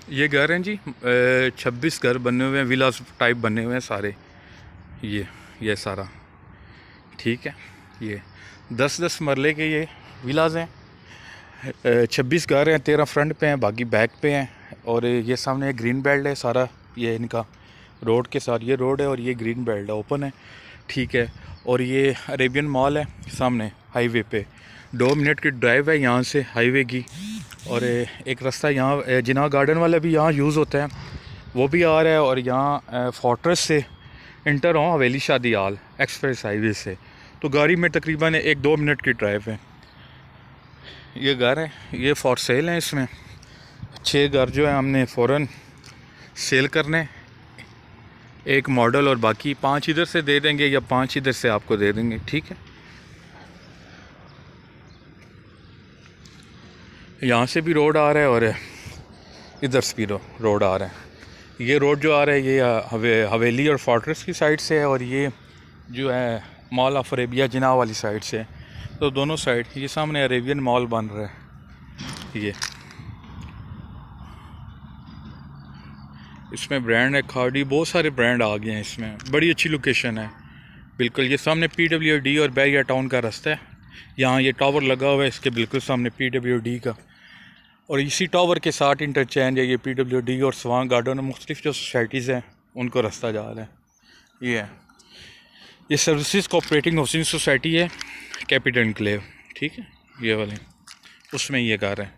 ये घर हैं जी, 26 घर बने हुए हैं, विलास टाइप बने हुए हैं सारे। ये सारा ठीक है। ये 10-10 मरले के ये विलास हैं। 26 घर हैं, 13 फ्रंट पे हैं, बाकी बैक पे हैं। और ये सामने ग्रीन बेल्ट है सारा, ये इनका रोड के साथ ये रोड है और ये ग्रीन बेल्ट है, ओपन है, ठीक है। और ये अरेबियन मॉल है सामने हाईवे पे, 2 मिनट की ड्राइव है यहाँ से हाईवे की। और एक रास्ता यहाँ जिना गार्डन वाला भी यहाँ यूज़ होता है, वो भी आ रहा है। और यहाँ फोर्ट्रेस से इंटर हो हवेली शादी हाल एक्सप्रेस हाईवे से, तो गाड़ी में तकरीबन 1-2 मिनट की ड्राइव है। ये घर है, ये फॉर सेल है। इसमें 6 घर जो है हमने फ़ौरन सेल करने, एक मॉडल, और बाकी 5 इधर से दे देंगे या 5 इधर से आपको दे देंगे, ठीक है। यहाँ से भी रोड आ रहा है और इधर से भी रोड आ रहा है। ये रोड जो आ रहा है ये हवेली और फोर्ट्रेस की साइड से है, और ये जो है मॉल ऑफ अरेबिया जिना वाली साइड से है। तो दोनों साइड, ये सामने अरेबियन मॉल बन रहा है। ये इसमें ब्रांड है खाड़ी, बहुत सारे ब्रांड आ गए हैं इसमें, बड़ी अच्छी लोकेशन है बिल्कुल। ये सामने PWD और बैरिया टाउन का रास्ता है, यहाँ ये टावर लगा हुआ है इसके बिल्कुल सामने PWD का। और इसी टावर के साथ इंटरचेंज है ये PWD और स्वांग गार्डन और मुख्तलिफ जो सोसाइटीज़ हैं उनको रास्ता जा रहा है। ये है, ये सर्विसेज कोऑपरेटिव हाउसिंग सोसाइटी है, कैपिटल एनक्लेव, ठीक है, ये वाले, उसमें ये घर है।